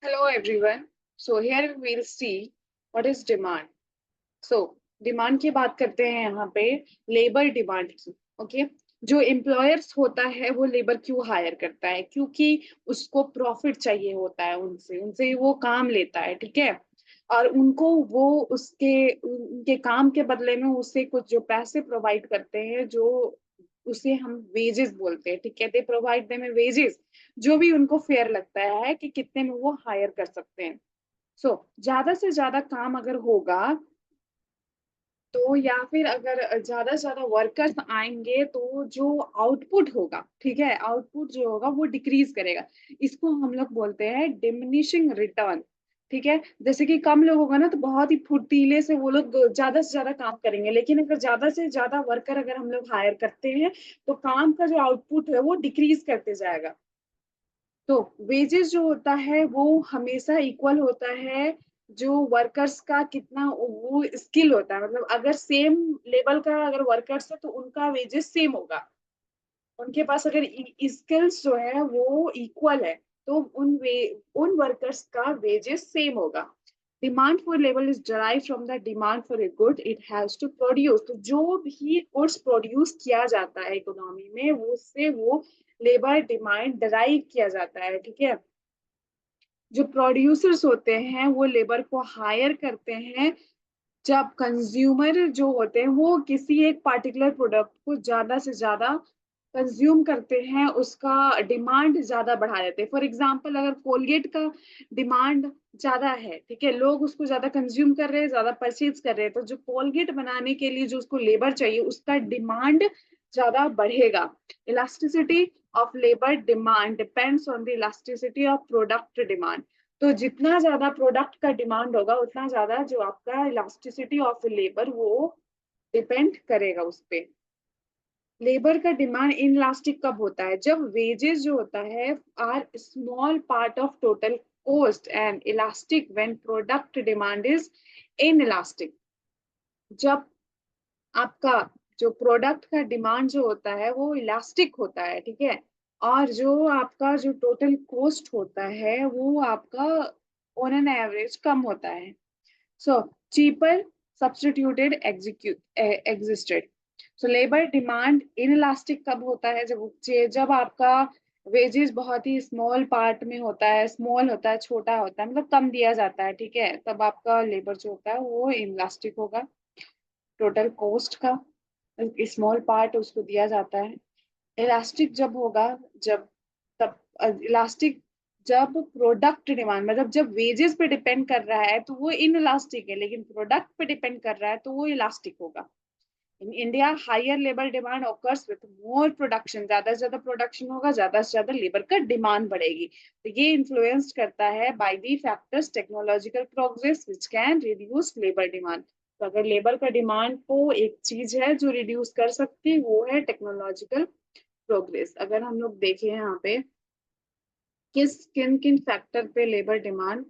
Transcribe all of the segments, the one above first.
Hello everyone. So here we'll see what is demand. So demand की बात करते हैं यहाँ पे लेबर डिमांड की। ओके, जो एम्प्लॉयर्स होता है वो लेबर क्यों हायर करता है? क्योंकि उसको प्रॉफिट चाहिए होता है, उनसे उनसे वो काम लेता है, ठीक है। और उनको वो उसके उनके काम के बदले में उससे कुछ जो पैसे प्रोवाइड करते हैं, जो उसे हम वेजेस बोलते हैं, ठीक है। दे प्रोवाइड देम वेजेस, जो भी उनको फेयर लगता है कि कितने में वो हायर कर सकते हैं। सो ज्यादा से ज्यादा काम अगर होगा तो, या फिर अगर ज्यादा से ज्यादा वर्कर्स आएंगे तो जो आउटपुट होगा, ठीक है, आउटपुट जो होगा वो डिक्रीज करेगा। इसको हम लोग बोलते हैं डिमिनिशिंग रिटर्न, ठीक है। जैसे कि कम लोग होगा ना तो बहुत ही फुर्तीले से वो लोग ज्यादा से ज्यादा काम करेंगे, लेकिन अगर ज्यादा से ज्यादा वर्कर अगर हम लोग हायर करते हैं तो काम का जो आउटपुट है वो डिक्रीज करते जाएगा। तो वेजेस जो होता है वो हमेशा इक्वल होता है जो वर्कर्स का कितना वो स्किल होता है। मतलब अगर सेम लेवल का अगर वर्कर्स है तो उनका वेजेस सेम होगा। उनके पास अगर स्किल्स जो है वो इक्वल है तो उन वर्कर्स का वेजेस सेम होगा। Demand for labour is derive from the demand for a good it has to produce. तो जो भी गुड्स प्रोड्यूस किया जाता है इकोनॉमी में वो उससे वो लेबर डिमांड डराइव किया जाता है, ठीक है। जो प्रोड्यूसर्स होते हैं वो लेबर को हायर करते हैं जब कंज्यूमर जो होते हैं वो किसी एक पार्टिकुलर प्रोडक्ट को ज्यादा से ज्यादा कंज्यूम करते हैं, उसका डिमांड ज्यादा बढ़ा देते हैं। फॉर एग्जांपल अगर कोलगेट का डिमांड ज्यादा है, ठीक है, लोग उसको ज्यादा कंज्यूम कर रहे हैं, ज्यादा परचेज कर रहे हैं, तो जो कोलगेट बनाने के लिए जो उसको लेबर चाहिए उसका डिमांड ज्यादा बढ़ेगा। Elasticity of labour demand depends on the elasticity of product demand. तो जितना ज्यादा प्रोडक्ट का डिमांड होगा उतना ज्यादा जो आपका इलास्टिसिटी ऑफ लेबर वो डिपेंड करेगा उस पे। लेबर का डिमांड इनलास्टिक कब होता है? जब वेजेस जो होता है are small part of total cost and elastic when product demand is inelastic. जब आपका जो प्रोडक्ट का डिमांड जो होता है वो इलास्टिक होता है, ठीक है, और जो आपका जो टोटल कॉस्ट होता है वो आपका ऑन एन एवरेज कम होता है। So cheaper substituted existed. So labour demand inelastic कब होता है? जब आपका वेजेस बहुत ही स्मॉल पार्ट में होता है, स्मॉल होता है, छोटा होता है, मतलब कम दिया जाता है, ठीक है, तब आपका लेबर जो होता है वो इनइलास्टिक होगा। टोटल कॉस्ट का स्मॉल पार्ट उसको दिया जाता है। इलास्टिक जब होगा, जब तब इलास्टिक जब प्रोडक्ट डिमांड मतलब जब वेजेस पे डिपेंड कर रहा है तो वो इन इलास्टिक है, लेकिन प्रोडक्ट पे डिपेंड कर रहा है तो वो इलास्टिक होगा। In India higher labour demand occurs with more production. ज्यादा से ज्यादा प्रोडक्शन होगा, ज्यादा से ज्यादा लेबर का डिमांड बढ़ेगी। तो ये इन्फ्लुएंस्ड करता है by the factors technological progress which can reduce labour demand. तो अगर लेबर का डिमांड को एक चीज है जो रिड्यूस कर सकती है वो है टेक्नोलॉजिकल प्रोग्रेस। अगर हम लोग देखें यहाँ पे किस किन किन फैक्टर पे लेबर डिमांड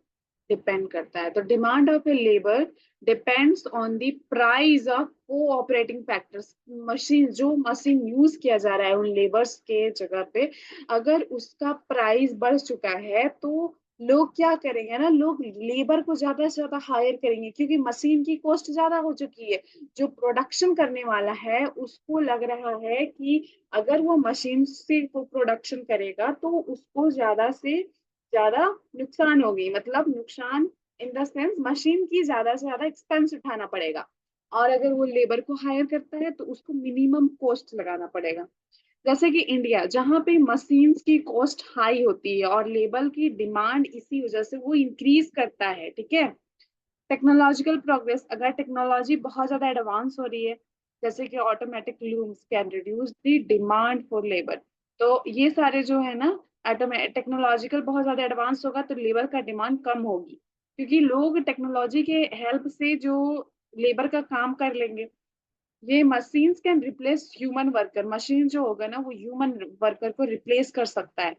डिपेंड करता है, तो demand of a labour depends on the price of cooperating factors. Machine जो मशीन यूज किया जा रहा है उन लेबर्स के जगह पे, अगर उसका प्राइस बढ़ चुका है तो लोग क्या करेंगे ना, लोग लेबर को ज्यादा से ज्यादा हायर करेंगे क्योंकि मशीन की कॉस्ट ज्यादा हो चुकी है। जो प्रोडक्शन करने वाला है उसको लग रहा है कि अगर वो मशीन से वो प्रोडक्शन करेगा तो उसको ज्यादा से ज्यादा नुकसान होगी, मतलब नुकसान इन द सेंस मशीन की ज्यादा से ज्यादा एक्सपेंस उठाना पड़ेगा। और अगर वो लेबर को हायर करता है तो उसको मिनिमम कॉस्ट लगाना पड़ेगा। जैसे कि इंडिया जहाँ पे मशीन्स की कॉस्ट हाई होती है और लेबर की डिमांड इसी वजह से वो इंक्रीज करता है, ठीक है। टेक्नोलॉजिकल प्रोग्रेस, अगर टेक्नोलॉजी बहुत ज्यादा एडवांस हो रही है जैसे कि automatic looms can reduce the demand for labour. तो ये सारे जो है ना, टेक्नोलॉजिकल बहुत ज्यादा एडवांस होगा तो लेबर का डिमांड कम होगी क्योंकि लोग टेक्नोलॉजी के हेल्प से जो लेबर का काम कर लेंगे। ये machines can replace human worker. Machine जो होगा ना वो ह्यूमन वर्कर को रिप्लेस कर सकता है।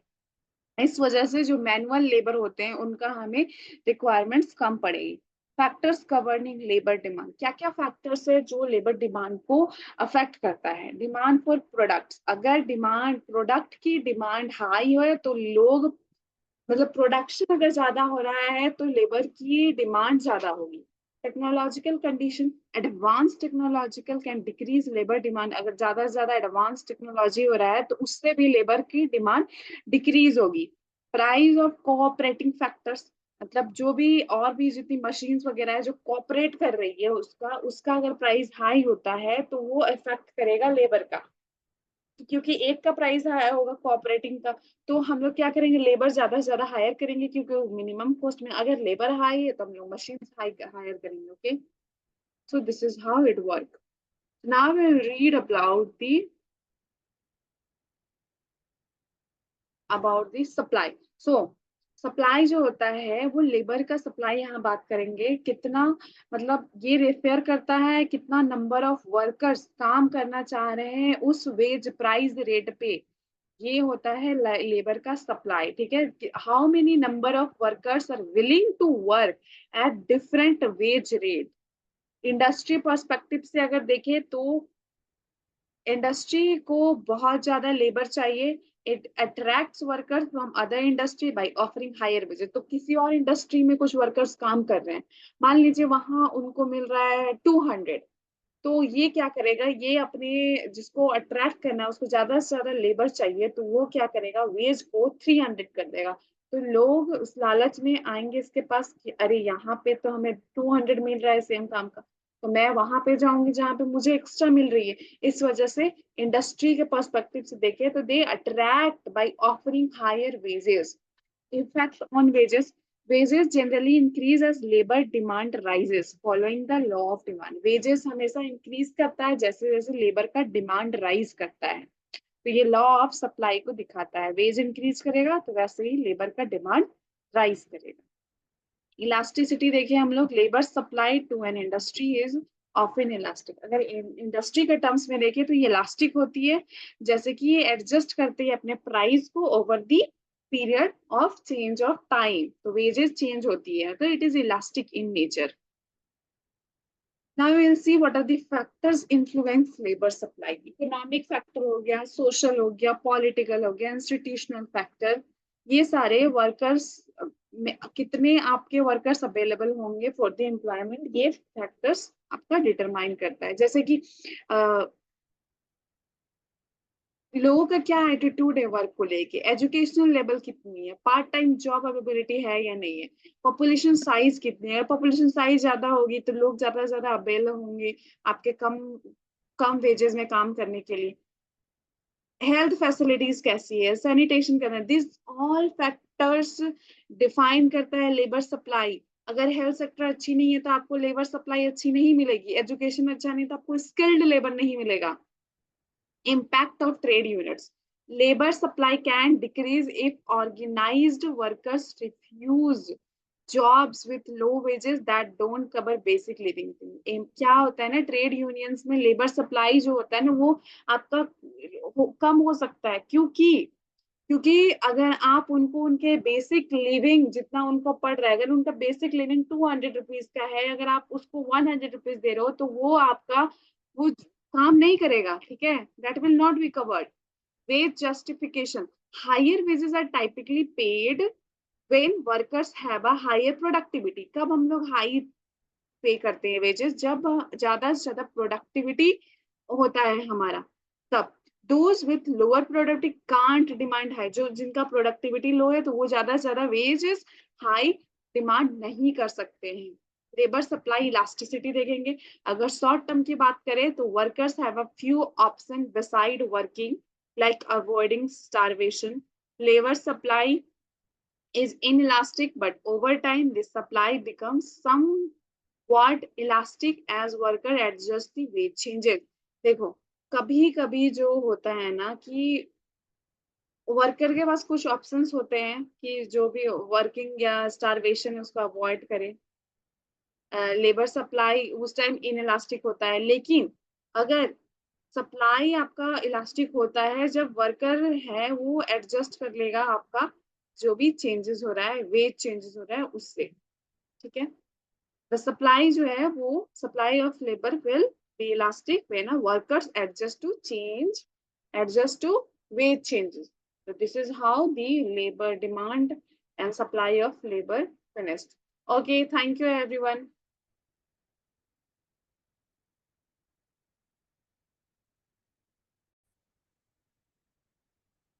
इस वजह से जो मैनुअल लेबर होते हैं उनका हमें रिक्वायरमेंट्स कम पड़ेगी। फैक्टर्स गवर्निंग लेबर डिमांड, क्या क्या फैक्टर्स है जो लेबर डिमांड को अफेक्ट करता है? डिमांड फॉर प्रोडक्ट्स, अगर डिमांड प्रोडक्ट की डिमांड हाई हो तो लोग मतलब प्रोडक्शन अगर ज्यादा हो रहा है तो लेबर की डिमांड ज्यादा होगी। Technological condition, advance technological can decrease labour demand. अगर ज्यादा से ज्यादा एडवांस टेक्नोलॉजी हो रहा है तो उससे भी लेबर की डिमांड डिक्रीज होगी। प्राइस ऑफ कोऑपरेटिंग फैक्टर्स, मतलब जो भी और भी जितनी मशीन्स वगैरह है जो कोऑपरेट कर रही है उसका उसका अगर प्राइस हाई होता है तो वो इफेक्ट करेगा लेबर का। क्योंकि एक का प्राइस हायर होगा कोऑपरेटिंग का, तो हम लोग क्या करेंगे, लेबर ज्यादा से ज्यादा हायर करेंगे, क्योंकि मिनिमम कॉस्ट में अगर लेबर हाई है तो हम लोग मशीन हायर करेंगे। Okay, so this is how it work. Now we read about the supply. So supply जो होता है वो लेबर का सप्लाई, यहाँ बात करेंगे कितना, मतलब ये रेफर करता है कितना नंबर ऑफ वर्कर्स काम करना चाह रहे हैं उस वेज प्राइस रेट पे। ये होता है लेबर का सप्लाई। ठीक है, how many number of workers are willing to work at different wage rate. Industry perspective से अगर देखें तो इंडस्ट्री को बहुत ज्यादा लेबर चाहिए। It attracts workers from other industry by offering higher wages. तो किसी और इंडस्ट्री में कुछ वर्कर्स काम कर रहे हैं, मान लीजिए वहां उनको मिल रहा है 200, तो ये क्या करेगा, ये अपने जिसको अट्रैक्ट करना है उसको ज्यादा से ज्यादा लेबर चाहिए तो वो क्या करेगा, वेज को 300 कर देगा। तो लोग उस लालच में आएंगे इसके पास कि अरे यहाँ पे तो हमें 200 मिल रहा है सेम काम का, तो मैं वहां पे जाऊंगी जहाँ पे मुझे एक्स्ट्रा मिल रही है। इस वजह से इंडस्ट्री के पर्सपेक्टिव से देखें तो they attract by offering higher wages. Effect on wages. Wages generally increase as labor demand rises following the law of demand. Wages हमेशा increase करता है जैसे जैसे लेबर का डिमांड राइज करता है। तो ये लॉ ऑफ सप्लाई को दिखाता है, वेज इंक्रीज करेगा तो वैसे ही लेबर का डिमांड राइज करेगा। इलास्टिसिटी देखें हम लोग, labour supply to an industry is often elastic. अगर इंडस्ट्री के टर्म्स में देखें तो ये इलास्टिक होती है, जैसे कि ये एडजस्ट करते हैं अपने प्राइस को over the period of change of time. तो वेजेस चेंज होती है तो it is elastic in nature. Now we will see what are the factors influence labor supply. Economic factor हो गया, social हो गया, political हो गया, institutional factor। ये सारे वर्कर्स में कितने आपके वर्कर्स अवेलेबल होंगे फॉर द एम्प्लॉयमेंट, ये फैक्टर्स आपका डिटरमाइन करता है। जैसे कि लोगों का क्या एटीट्यूड है वर्क को लेके, एजुकेशनल लेवल कितनी है, पार्ट टाइम जॉब अवेलेबिलिटी है या नहीं है, पॉपुलेशन साइज कितनी है। पॉपुलेशन साइज ज्यादा होगी तो लोग ज्यादा से ज्यादा अवेल होंगे आपके कम कम वेजेस में काम करने के लिए। हेल्थ फैसिलिटीज कैसी है, सैनिटेशन करना, दिस ऑल फैक्टर्स डिफाइन करता है लेबर सप्लाई। अगर हेल्थ सेक्टर अच्छी नहीं है तो आपको लेबर सप्लाई अच्छी नहीं मिलेगी, एजुकेशन अच्छा नहीं तो आपको स्किल्ड लेबर नहीं मिलेगा। Impact of trade units. Labor supply can decrease if organized workers refuse jobs with low wages that don't cover basic living thing. क्या होता है ना, ट्रेड यूनियंस में लेबर सप्लाई जो होता है ना वो आपका कम हो सकता है। क्योंकि अगर आप उनको उनके बेसिक लिविंग जितना उनको पड़ रहा है, अगर उनका बेसिक लिविंग 200 रुपीज का है, अगर आप उसको 100 रुपीज दे रहे हो तो वो आपका वो काम नहीं करेगा। ठीक है, that will not be covered. Wage justification, higher wages are typically paid when workers have a higher productivity. कब हम लोग हाई पे करते हैं वेजेस, जब ज्यादा से ज्यादा प्रोडक्टिविटी होता है हमारा, तब। Those with lower productivity can't demand high, जो जिनका प्रोडक्टिविटी लो है तो वो ज्यादा से ज्यादा वेजेस हाई डिमांड नहीं कर सकते हैं। लेबर सप्लाई इलास्टिसिटी देखेंगे। अगर शॉर्ट टर्म की बात करें तो workers have a few option beside working, like avoiding starvation. Labour supply is inelastic, but over time this supply becomes somewhat elastic as worker adjust the wage changes। देखो, कभी कभी जो होता है ना कि वर्कर के पास कुछ ऑप्शंस होते हैं कि जो भी वर्किंग या स्टारवेशन है उसको अवॉइड करे। लेबर सप्लाई उस टाइम इनइलास्टिक होता है, लेकिन अगर सप्लाई आपका इलास्टिक होता है जब वर्कर है वो एडजस्ट कर लेगा आपका जो भी चेंजेस हो रहा है, वेज चेंजेस हो रहा है उससे। ठीक है, द सप्लाई जो है वो supply of labour will be elastic when workers adjust to wage changes. So this is how the labor demand and supply of labor finished. Okay, thank you everyone.